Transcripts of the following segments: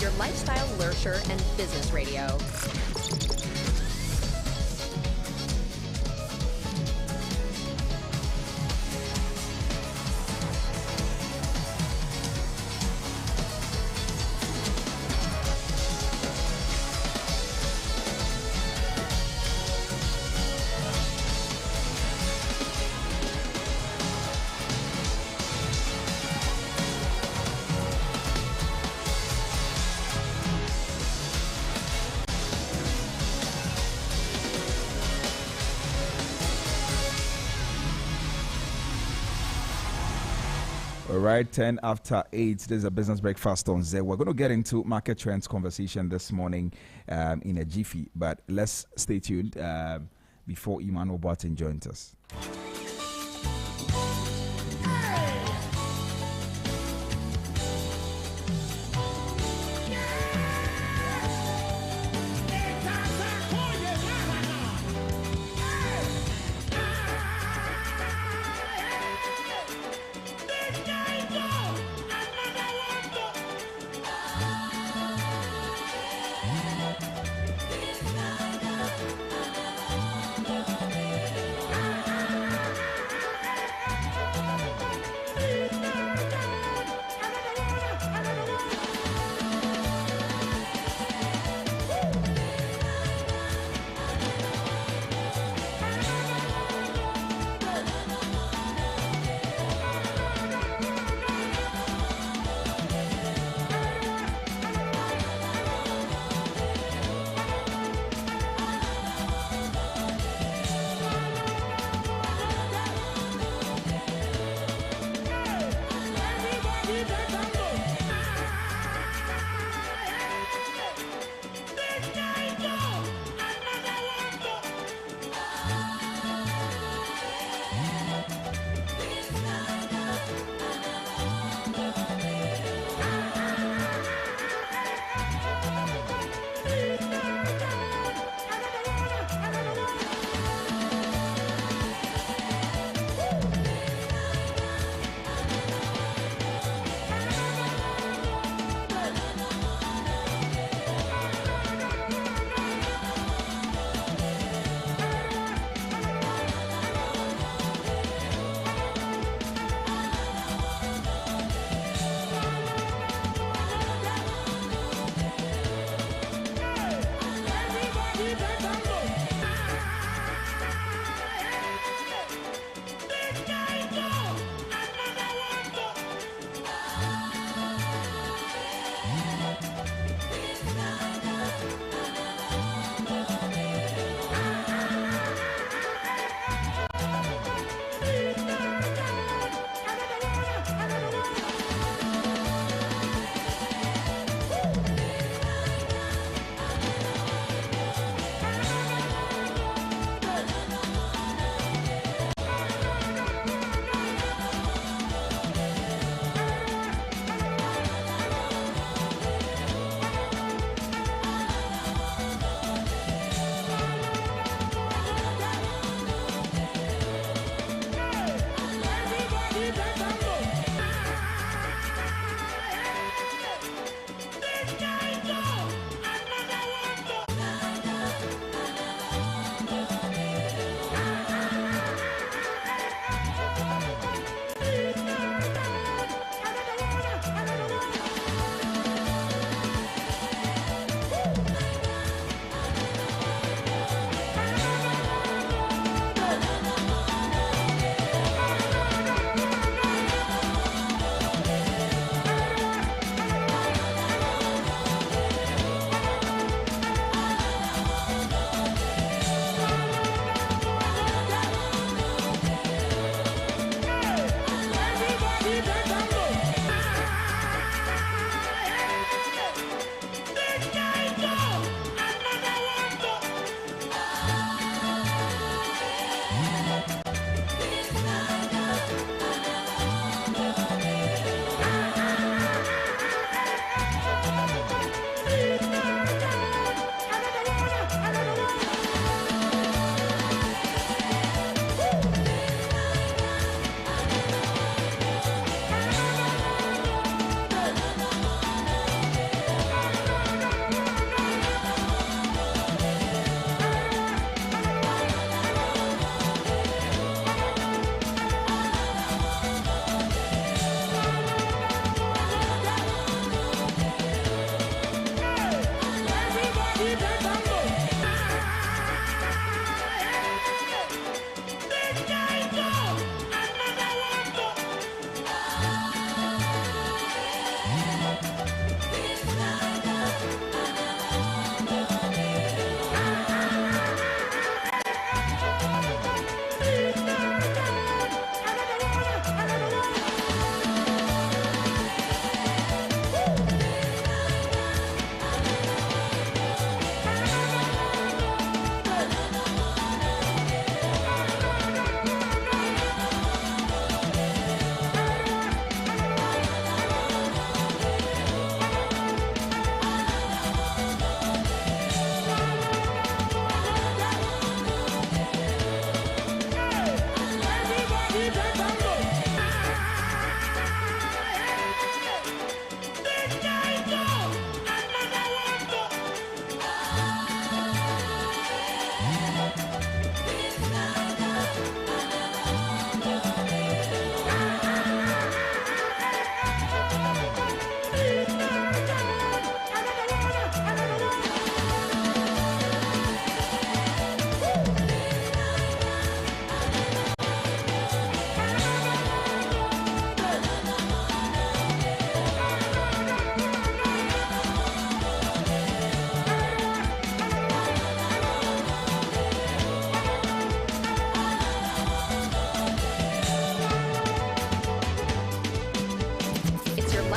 your lifestyle, leisure, and business radio. All right, 10 after 8. This is a business breakfast on Zed. We're going to get into market trends conversation this morning in a jiffy, but let's stay tuned before Emmanuel Barton joins us.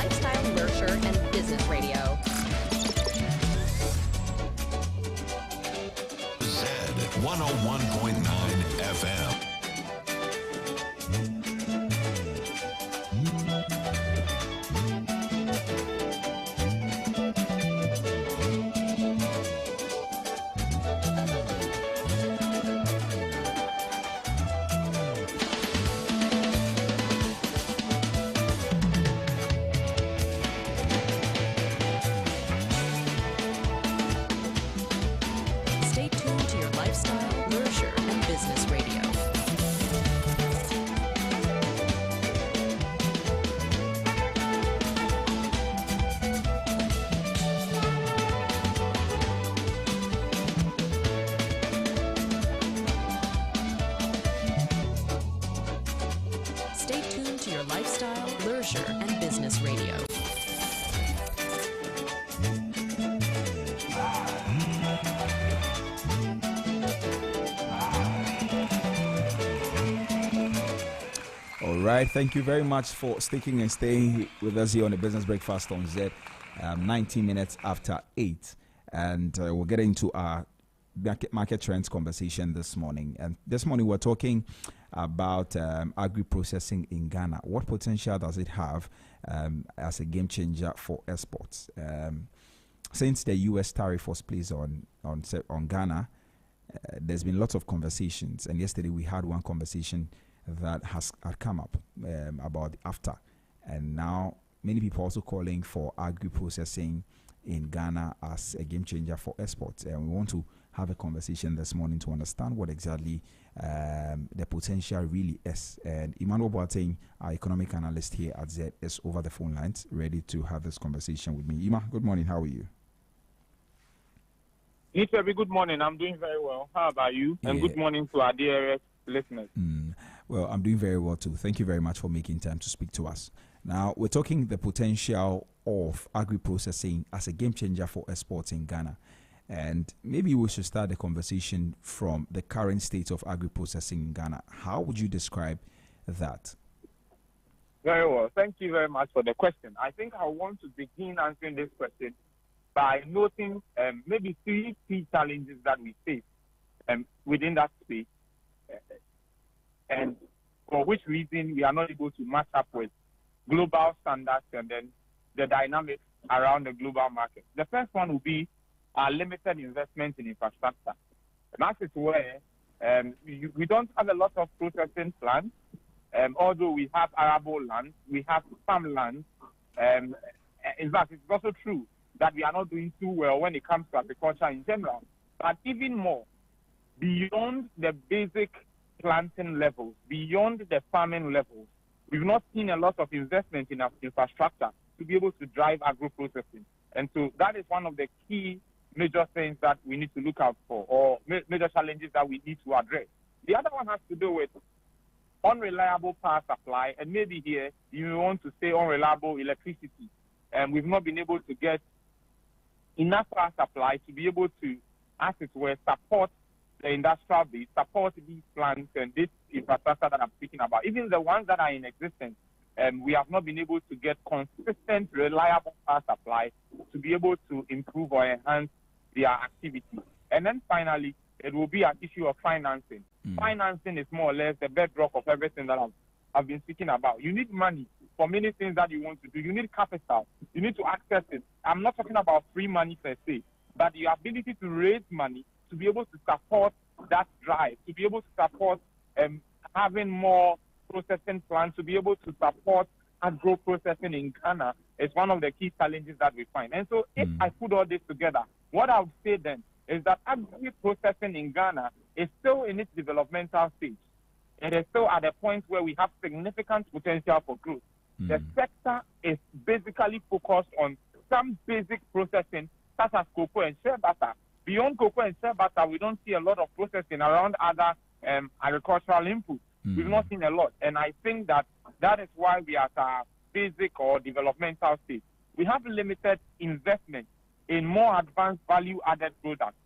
lifestyle, nurture, and business radio. Zed 101.9 FM. Stay tuned to your lifestyle, nurture, and business radio. Stay tuned to your lifestyle, nurture, and business radio. All right, thank you very much for sticking and staying with us here on the Business Breakfast on Zed, 19 minutes after 8. And we'll get into our market trends conversation this morning. And this morning we're talking about agri-processing in Ghana. What potential does it have as a game changer for exports? Since the U.S. tariff was placed on Ghana, there's been lots of conversations. And yesterday we had one conversation that had come up about AFTA, and now many people also calling for agri-processing in Ghana as a game changer for exports. And we want to have a conversation this morning to understand what exactly the potential really is. And Emmanuel Boateng, our economic analyst here at Zed, is over the phone lines, ready to have this conversation with me. Emma, good morning. How are you? Very good morning. I'm doing very well. How about you? And good morning to our dear listeners. Well, I'm doing very well too. Thank you very much for making time to speak to us. Now, we're talking the potential of agri-processing as a game changer for exports in Ghana. And maybe we should start the conversation from the current state of agri-processing in Ghana. How would you describe that? Very well. Thank you very much for the question. I think I want to begin answering this question by noting maybe three key challenges that we face within that space, and for which reason we are not able to match up with global standards and then the dynamics around the global market. The first one will be our limited investment in infrastructure. And that is where we don't have a lot of processing plants, although we have arable land, we have farmland. In fact, it's also true that we are not doing too well when it comes to agriculture in general. But even more, beyond the basic planting levels, beyond the farming levels, we've not seen a lot of investment in our infrastructure to be able to drive agro-processing. And so that is one of the key major things that we need to look out for, or major challenges that we need to address. The other one has to do with unreliable power supply, and maybe here you want to say unreliable electricity. And we've not been able to get enough power supply to be able to, as it were, support the industrial base, support these plants and this infrastructure that I'm speaking about. Even the ones that are in existence, we have not been able to get consistent, reliable power supply to be able to improve or enhance their activity. And then finally, it will be an issue of financing. Financing is more or less the bedrock of everything that I've been speaking about. You need money for many things that you want to do. You need capital. You need to access it. I'm not talking about free money per se, but your ability to raise money to be able to support that drive, to be able to support having more processing plants, to be able to support agro-processing in Ghana is one of the key challenges that we find. And so if I put all this together, what I would say then is that agri-processing in Ghana is still in its developmental stage. It is still at a point where we have significant potential for growth. The sector is basically focused on some basic processing, such as cocoa and shea butter. Beyond cocoa and shea butter, we don't see a lot of processing around other agricultural inputs. We've not seen a lot. And I think that is why we are at a basic or developmental stage. We have limited investment in more advanced value-added products.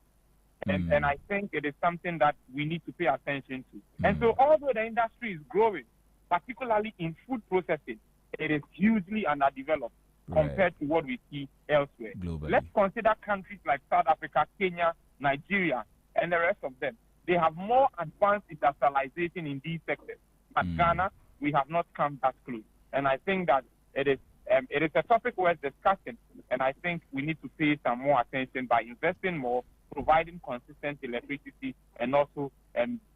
And I think it is something that we need to pay attention to. And so although the industry is growing, particularly in food processing, it is hugely underdeveloped. compared to what we see elsewhere. Globally. Let's consider countries like South Africa, Kenya, Nigeria, and the rest of them. They have more advanced industrialization in these sectors. But Ghana, we have not come that close. And I think that it is a topic worth discussing, and I think we need to pay some more attention by investing more, providing consistent electricity, and also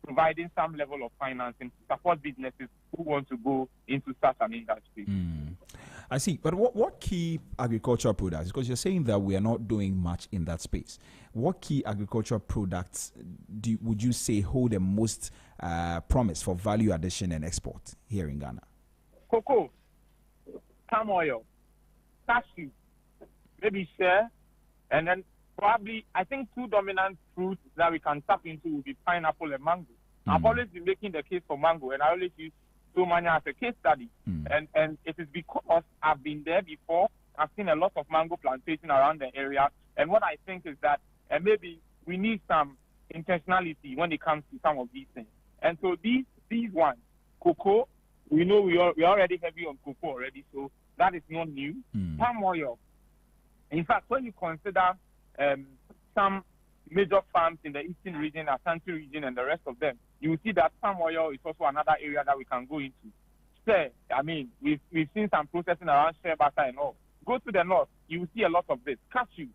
providing some level of financing to support businesses who want to go into such an industry. I see. But what key agricultural products, because you're saying that we are not doing much in that space, what key agricultural products would you say hold the most promise for value addition and export here in Ghana? Cocoa, palm oil, cashew, maybe share, and then probably, I think two dominant fruits that we can tap into will be pineapple and mango. I've always been making the case for mango, and I always use Somania as a case study. And it is because I've been there before. I've seen a lot of mango plantation around the area. And what I think is that maybe we need some intentionality when it comes to some of these things. And so these ones, cocoa, we know we are already heavy on cocoa already, so that is not new. Palm oil. In fact, when you consider some major farms in the eastern region, Ashanti region, and the rest of them, you will see that palm oil is also another area that we can go into. Share, I mean, we've seen some processing around share butter and all. Go to the north, you will see a lot of this. Cashew,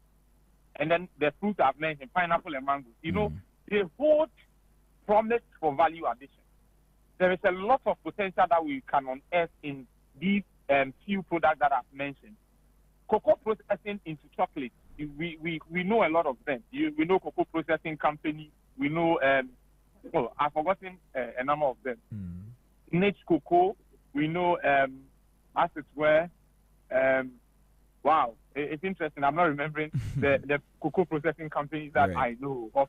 and then the fruits I've mentioned, pineapple and mango. You know, they hold promise for value addition. There is a lot of potential that we can unearth in these few products that I've mentioned. Cocoa processing into chocolate, we know a lot of them. We know cocoa processing company. We know, I've forgotten a number of them. Niche cocoa, we know, as it were, wow, it's interesting. I'm not remembering the cocoa processing companies that I know of.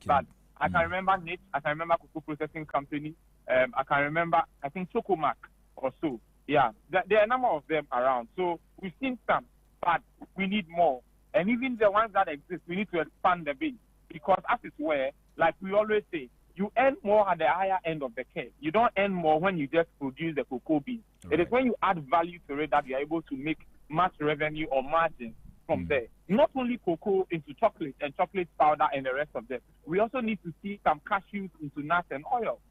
But I can remember Niche, I can remember cocoa processing company. I can remember, I think Chocomac or so. Yeah, there are a number of them around. So we've seen some, but we need more. And even the ones that exist, we need to expand the base. Because as it were, like we always say, you earn more at the higher end of the curve. You don't earn more when you just produce the cocoa beans. It is when you add value to it that you're able to make much revenue or margin from there. Not only cocoa into chocolate and chocolate powder and the rest of them. We also need to see some cashews into nuts and oil.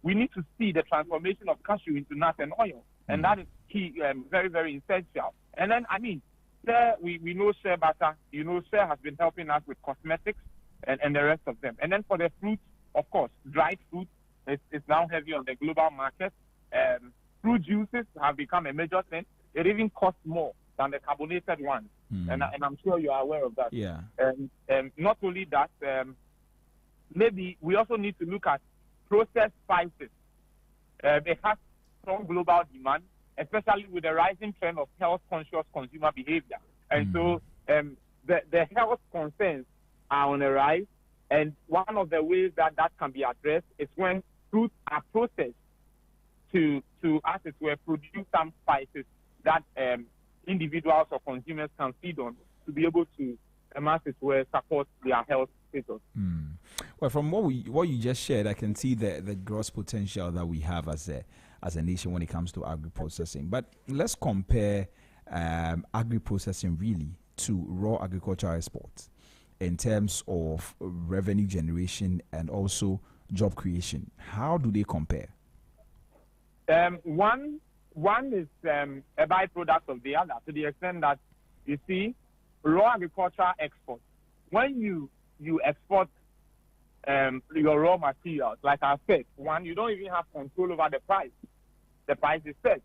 We need to see the transformation of cashew into nuts and oil. And that is key, very, very essential. And then, I mean, share, we know share butter. You know, share has been helping us with cosmetics and the rest of them. And then for the fruits, of course, dried fruit is now heavy on the global market. Fruit juices have become a major thing. It even costs more than the carbonated ones. And I'm sure you are aware of that. Yeah. Not only that, maybe we also need to look at processed spices. It has strong global demand, especially with the rising trend of health-conscious consumer behavior. And so the health concerns are on the rise. And one of the ways that can be addressed is when fruits are processed to as it were, produce some spices that individuals or consumers can feed on to be able to, as it were, support their health status. Well, from what you just shared, I can see the gross potential that we have as a nation when it comes to agri-processing. But let's compare agri-processing really to raw agricultural exports in terms of revenue generation and also job creation. How do they compare? One is a byproduct of the other, to the extent that, you see, raw agricultural exports, when you export your raw materials, like I said, one, you don't even have control over the price. The price is set.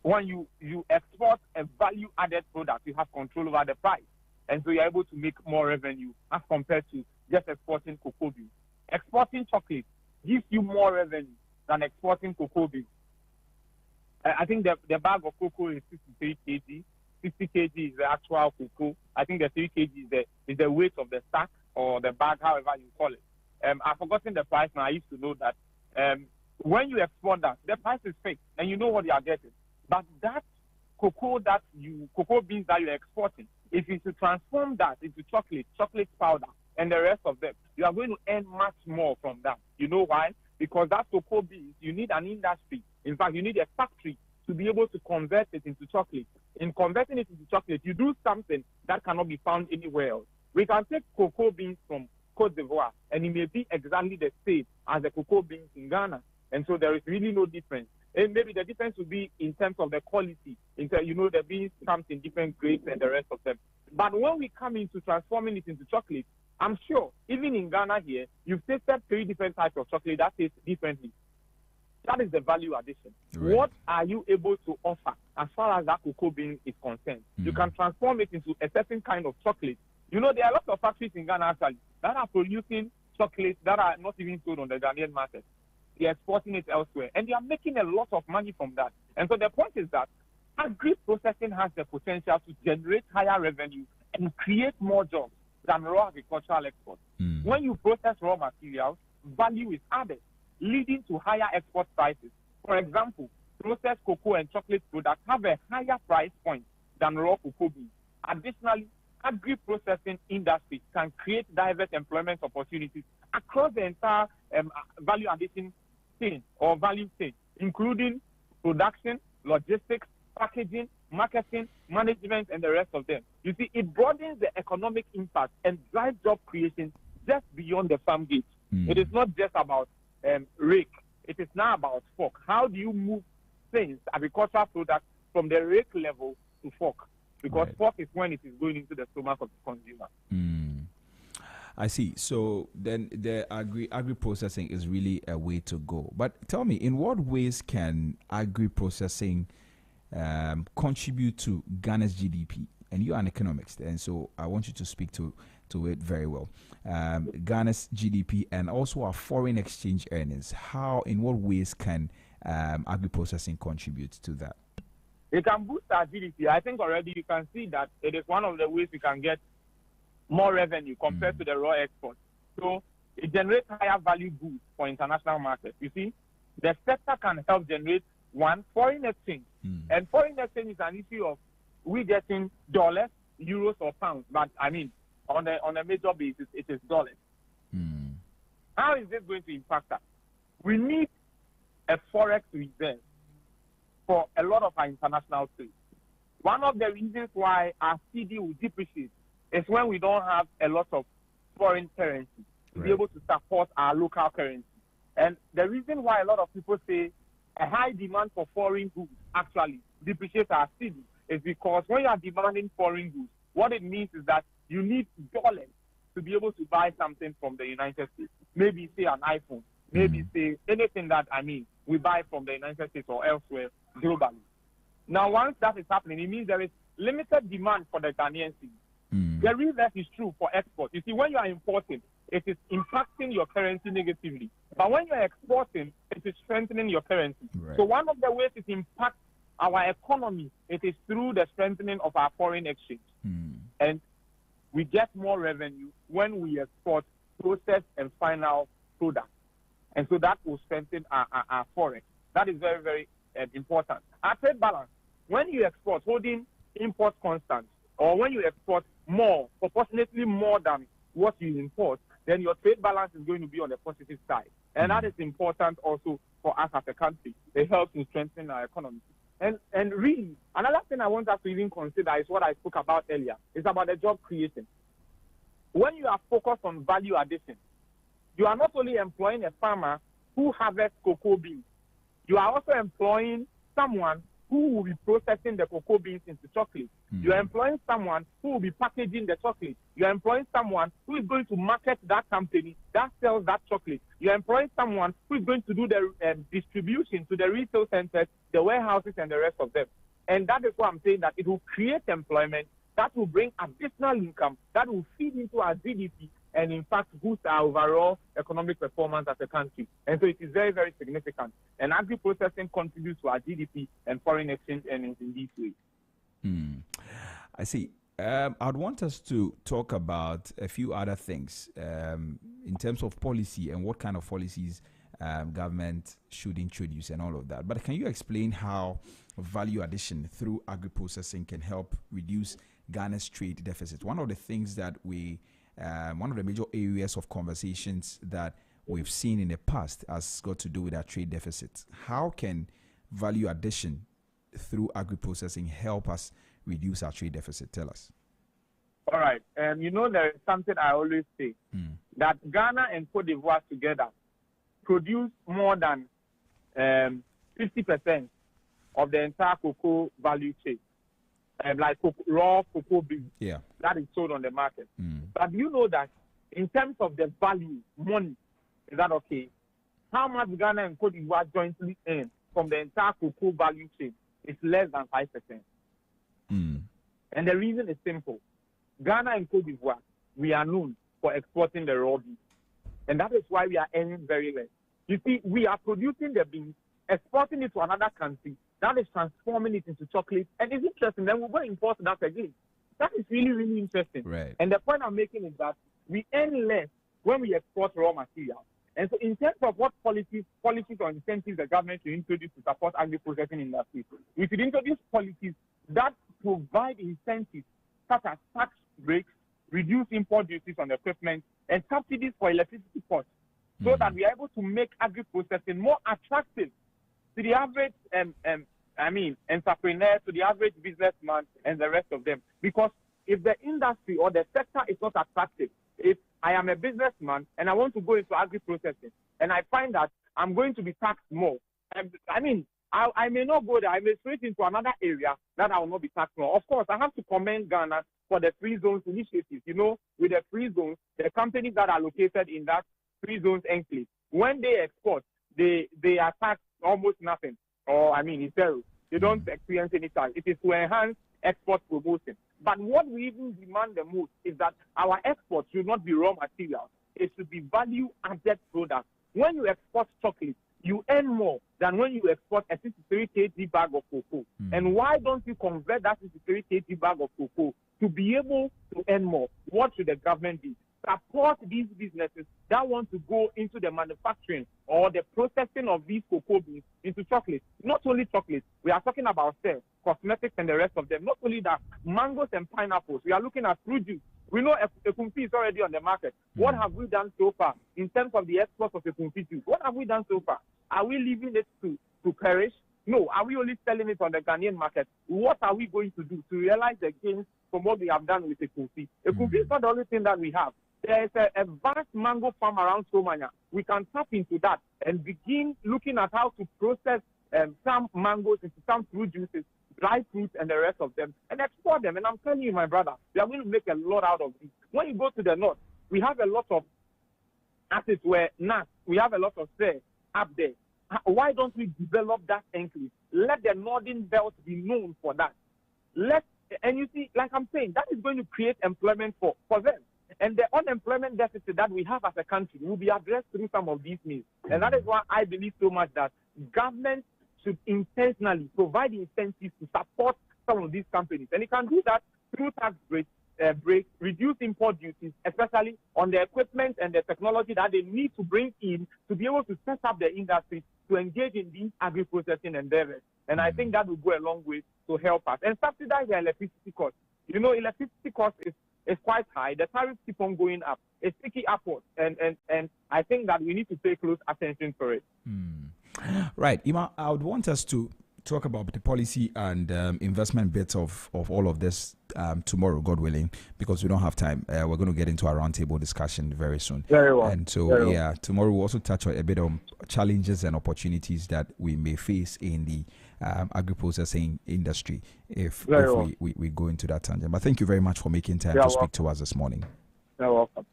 When you export a value-added product, you have control over the price. And so you're able to make more revenue as compared to just exporting cocoa beans. Exporting chocolate gives you more revenue than exporting cocoa beans. I think the bag of cocoa is 63 kg. 60 kg is the actual cocoa. I think the 3 kg is the weight of the sack or the bag, however you call it. I've forgotten the price now. I used to know that. When you export that, the price is fixed and you know what you are getting. But that cocoa beans that you're exporting, if you should transform that into chocolate powder, and the rest of them, you are going to earn much more from that. You know why? Because that cocoa beans, you need an industry. In fact, you need a factory to be able to convert it into chocolate. in converting it into chocolate, you do something that cannot be found anywhere else. We can take cocoa beans from Cote d'Ivoire, and it may be exactly the same as the cocoa beans in Ghana. And so there is really no difference. And maybe the difference would be in terms of the quality. The beans comes in different grades and the rest of them. But when we come into transforming it into chocolate, I'm sure, even in Ghana here, you've tasted 3 different types of chocolate that taste differently. That is the value addition. Right. What are you able to offer as far as that cocoa bean is concerned? You can transform it into a certain kind of chocolate. There are lots of factories in Ghana actually that are producing chocolates that are not even sold on the Ghanaian market. They are exporting it elsewhere, and they are making a lot of money from that. And so the point is that agri-processing has the potential to generate higher revenue and create more jobs than raw agricultural exports. When you process raw materials, value is added, leading to higher export prices. For example, processed cocoa and chocolate products have a higher price point than raw cocoa beans. Additionally, agri-processing industry can create diverse employment opportunities across the entire value addition chain or value chain, including production, logistics, packaging, marketing, management, and the rest of them. You see, it broadens the economic impact and drives job creation just beyond the farm gate. It is not just about rake. It is now about fork. How do you move things, agricultural products, from the rake level to fork? Because fork is when it is going into the stomach of the consumer. I see. So then the agri-processing is really a way to go. But tell me, in what ways can agri-processing contribute to Ghana's GDP? And you are an economist, and so I want you to speak to it very well. Ghana's GDP and also our foreign exchange earnings. In what ways can agri-processing contribute to that? It can boost our GDP. I think already you can see that it is one of the ways we can get more revenue compared to the raw export. So it generates higher value goods for international markets. You see, the sector can help generate foreign exchange. And foreign exchange is an issue of we getting dollars, euros, or pounds. But I mean, on a major basis, it is dollars. How is this going to impact us? We need a forex reserve for a lot of our international trade. One of the reasons why our CD will depreciate is when we don't have a lot of foreign currency to be able to support our local currency. And the reason why a lot of people say a high demand for foreign goods actually depreciates our CD is because when you are demanding foreign goods, what it means is that you need dollars to be able to buy something from the United States. Maybe say an iPhone, maybe say anything that we buy from the United States or elsewhere globally. Now, once that is happening, it means there is limited demand for the Ghanaian cedi. The reverse is true for export. You see, when you are importing, it is impacting your currency negatively. But when you are exporting, it is strengthening your currency. So one of the ways it impacts our economy, it is through the strengthening of our foreign exchange. And we get more revenue when we export processed and final products. And so that will strengthen our forex. That is very, very important. Our trade balance, when you export holding import constant, or when you export more, proportionately more than what you import, then your trade balance is going to be on the positive side. And that is important also for us as a country. It helps in strengthening our economy. And really, another thing I want us to even consider is what I spoke about earlier. It's about the job creation. When you are focused on value addition, you are not only employing a farmer who harvests cocoa beans, you are also employing someone who will be processing the cocoa beans into chocolate. You are employing someone who will be packaging the chocolate. You are employing someone who is going to market that company that sells that chocolate. You are employing someone who is going to do the distribution to the retail centers, the warehouses, and the rest of them. And that is why I'm saying that it will create employment that will bring additional income that will feed into our GDP and, in fact, boost our overall economic performance as a country. And so it is very, very significant. And agri-processing contributes to our GDP and foreign exchange earnings in these ways. I see. I'd want us to talk about a few other things in terms of policy and what kind of policies government should introduce and all of that. But can you explain how value addition through agri-processing can help reduce Ghana's trade deficit? One of the things that one of the major areas of conversations that we've seen in the past has got to do with our trade deficit. How can value addition through agri-processing help us reduce our trade deficit? Tell us. All right. There is something I always say, that Ghana and Cote d'Ivoire together produce more than 50% of the entire cocoa value chain, like raw cocoa beans that is sold on the market. But you know that in terms of the value, money, is that okay? How much Ghana and Cote d'Ivoire jointly earn from the entire cocoa value chain is less than 5%. And the reason is simple. Ghana and Cote d'Ivoire, we are known for exporting the raw beans. And that is why we are earning very less. You see, we are producing the beans, exporting it to another country, that is transforming it into chocolate. And it's interesting, then we're going to import that again. That is really, really interesting. Right. And the point I'm making is that we earn less when we export raw material. And so in terms of what policies or incentives the government should introduce to support agri-processing industry, we should introduce policies that provide incentives such as tax breaks, reduce import duties on equipment, and subsidies for electricity costs, so that we are able to make agri-processing more attractive to the average entrepreneur, to the average businessman, and the rest of them. Because if the industry or the sector is not attractive, if I am a businessman and I want to go into agri-processing and I find that I'm going to be taxed more, I may not go there. I may switch into another area that I will not be taxed more. Of course, I have to commend Ghana for the free zones initiative. With the free zones, the companies that are located in that free zones enclave, when they export, they are taxed almost nothing. It's zero. They don't experience any tax. It is to enhance export promotion. But what we even demand the most is that our exports should not be raw materials. It should be value-added products. When you export chocolate, you earn more than when you export a 63 kg bag of cocoa. And why don't you convert that 63 kg bag of cocoa to be able to earn more? What should the government do? Support these businesses that want to go into the manufacturing or the processing of these cocoa beans into chocolate. Not only chocolate, we are talking about cosmetics and the rest of them. Not only that, mangoes and pineapples. We are looking at fruit juice. We know a kumfi is already on the market. What have we done so far in terms of the export of a kumfi juice? What have we done so far? Are we leaving it to perish? No. Are we only selling it on the Ghanaian market? What are we going to do to realize the gains from what we have done with a kumfi? A kumfi is not the only thing that we have. There is a vast mango farm around Somanya. We can tap into that and begin looking at how to process some mangoes into some fruit juices, dry fruits, and the rest of them, and export them. And I'm telling you, my brother, we are going to make a lot out of this. When you go to the north, we have a lot of assets where nuts, we have a lot of say up there. Why don't we develop that enclave? Let the northern belt be known for that. And you see, like I'm saying, that is going to create employment for them. And the unemployment deficit that we have as a country will be addressed through some of these means. And that is why I believe so much that government should intentionally provide incentives to support some of these companies. And it can do that through tax breaks, reduce import duties, especially on the equipment and the technology that they need to bring in to be able to set up the industry to engage in these agri-processing endeavors. And I think that will go a long way to help us. And subsidize the electricity cost. Electricity cost is quite high. The tariffs keep on going up. It's sticky upwards. And I think that we need to pay close attention to it. Right. Ima, I would want us to talk about the policy and investment bits of all of this tomorrow, God willing, because we don't have time. We're going to get into a roundtable discussion very soon. Very well. And so, tomorrow we'll also touch a bit on challenges and opportunities that we may face in the agri-processing industry if we go into that tangent. But thank you very much for making time to speak to us this morning. You're welcome.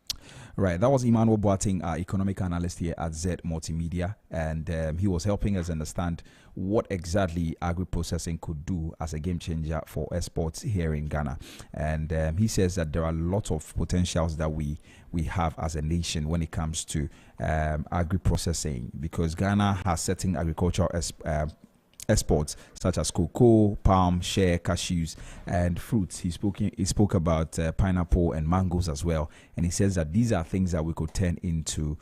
Right, that was Emmanuel Boateng, economic analyst here at Zed Multimedia, and he was helping us understand what exactly agri-processing could do as a game changer for exports here in Ghana. And he says that there are lots of potentials that we have as a nation when it comes to agri-processing, because Ghana has certain agricultural exports such as cocoa, palm, shea, cashews, and fruits. He spoke about pineapple and mangoes as well, and he says that these are things that we could turn into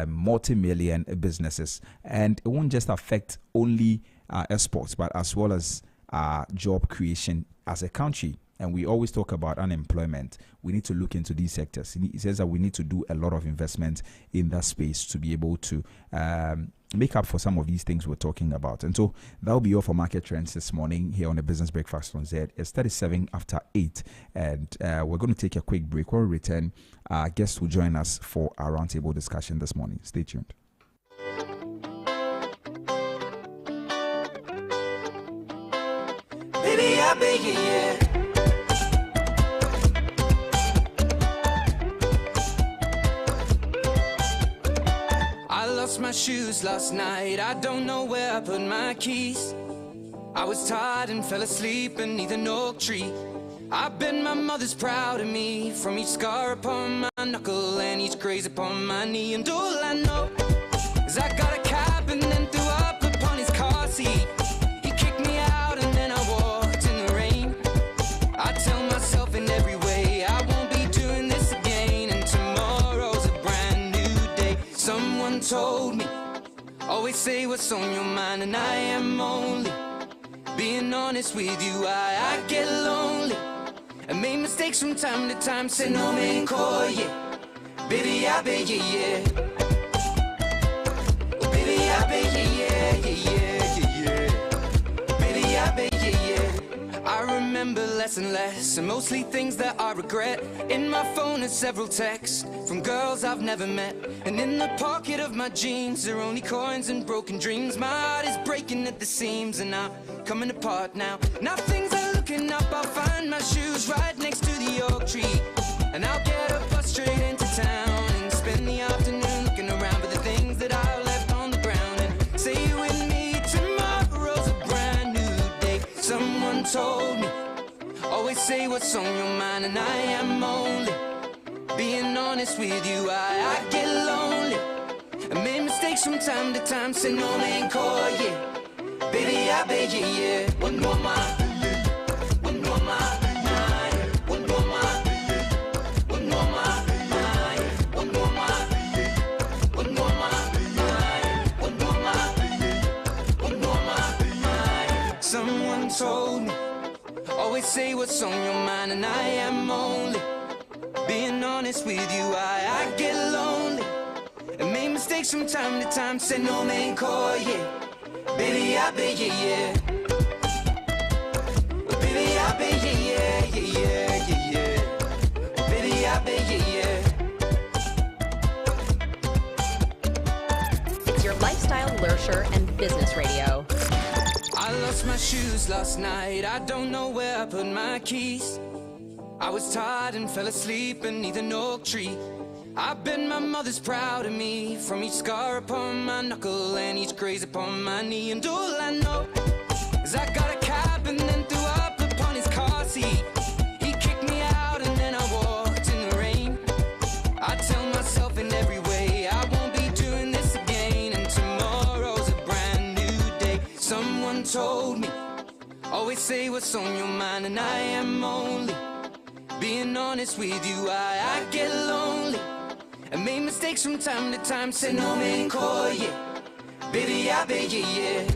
multi-million businesses, and it won't just affect only exports, but as well as job creation as a country. And we always talk about unemployment. We need to look into these sectors. He says that we need to do a lot of investment in that space to be able to make up for some of these things we're talking about. And so that'll be all for market trends this morning here on the Business Breakfast on Zed. It's 37 after 8, and we're going to take a quick break. When we return, our guests will join us for our roundtable discussion this morning. Stay tuned. Baby, I beg you, yeah. I lost my shoes last night. I don't know where I put my keys. I was tired and fell asleep beneath an oak tree. I bet my mother's proud of me, from each scar upon my knuckle and each graze upon my knee. And all I know is I got a cab and then threw up upon his car seat. He kicked me out and then I walked in the rain. I tell myself in every way I won't be doing this again, and tomorrow's a brand new day. Someone told me, always say what's on your mind, and I am only being honest with you. I get lonely and make mistakes from time to time. Say no man call, yeah. Baby, I beg you, yeah. Oh, baby, I beg you, yeah, yeah, yeah, yeah. Baby, I beg you, yeah. I remember less and less, and mostly things that I regret. In my phone are several texts from girls I've never met, and in the pocket of my jeans are only coins and broken dreams. My heart is breaking at the seams, and I'm coming apart now. Now things are looking up. I'll find my shoes right next to the oak tree, and I'll get a bus straight into town and spend the afternoon looking around for the things that I left on the ground. And say with me, tomorrow's a brand new day. Someone told me, always say what's on your mind, and I am only being honest with you. I get lonely and make mistakes from time to time. Say no man call, yeah. Baby, I beg you, yeah. One more mile, one more mile, nine. One more mile, one more mile, nine. One more mile, one more mile, nine. One more mile, one more mile, nine. Someone told me, always say what's on your mind, and I am only being honest with you. I get lonely and make mistakes from time to time. Say no man call, yeah. Baby, I beg you, yeah. Baby, I beg you, yeah, yeah, yeah, yeah. Baby, I beg you, yeah. It's your lifestyle, leisure, and business radio. I lost my shoes last night. I don't know where I put my keys. I was tired and fell asleep beneath an oak tree. I bet my mother's proud of me, from each scar upon my knuckle and each graze upon my knee. And all I know is I got a cab and then threw up upon his car seat. He kicked me out and then I walked in the rain. I tell myself in every way I won't be doing this again, and tomorrow's a brand new day. Someone told me, always say what's on your mind, and I am only being honest with you. I get lonely and make mistakes from time to time. Say no man call, yeah. Baby, I beg you, yeah.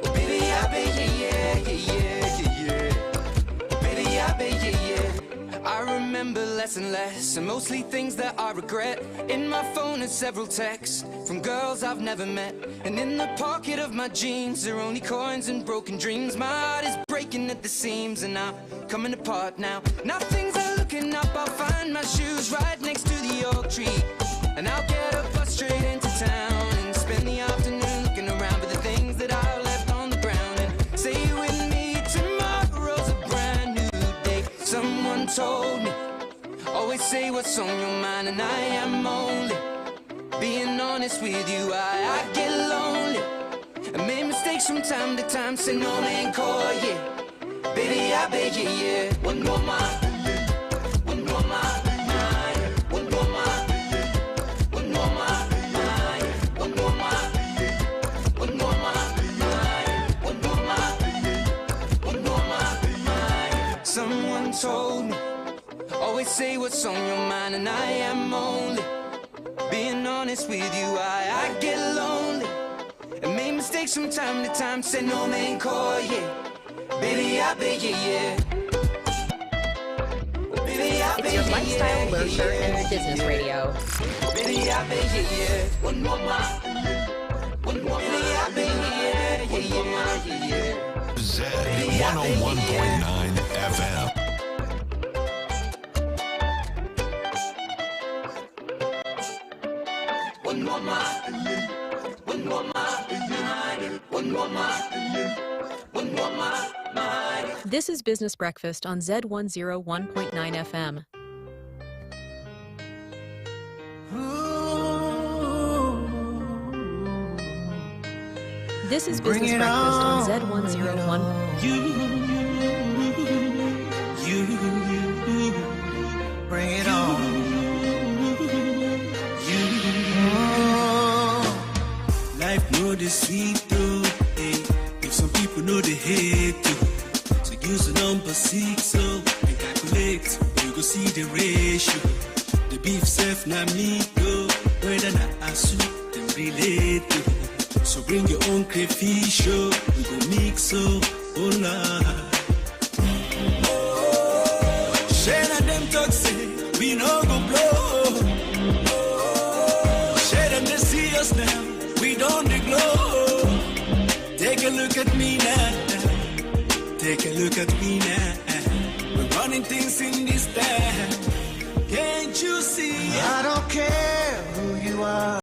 Oh, baby, I beg you, yeah, yeah, yeah, yeah. Baby, I beg you, yeah. I remember less and less, and mostly things that I regret. In my phone are several texts from girls I've never met, and in the pocket of my jeans are only coins and broken dreams. My heart is breaking at the seams, and I'm coming apart now. Now things are looking up. I'll find my shoes right next to the oak tree, and I'll get a bus straight into town and spend the afternoon looking around for the things that I left on the ground. And say with me, tomorrow's a brand new day. Someone told me, always say what's on your mind, and I am only being honest with you. I get lonely and make mistakes from time to time. Say no man call, yeah. Baby, I beg you, yeah. One more mile, one more mile, nine. One more mile, one more mile, nine. One more mile, one more mile, nine. One more mile, one more mile, nine. Someone told me, always say what's on your mind, and I am only being honest with you. I get lonely and make mistakes from time to time. Say no man call, yeah. Baby, I beg you, yeah. Baby, I It's your lifestyle, leisure, and business radio. Zed 101.9 FM. This is Business Breakfast on Zed 101.9 FM. This is Business Breakfast on Zed 101. Bring it on. Life know the sweet though, hey. If some people know the hate too. So use the number 6 so and calculate. You go see the ratio. The beef self na me go. Whether na asu them relate to. So bring your own crayfish, oh. We go mix so oh Lord. Share them talk say we no go blow. Share them they see us now. We don't glow. Take a look at me now. Take a look at me now. We're running things in this town. Can't you see? I don't care who you are.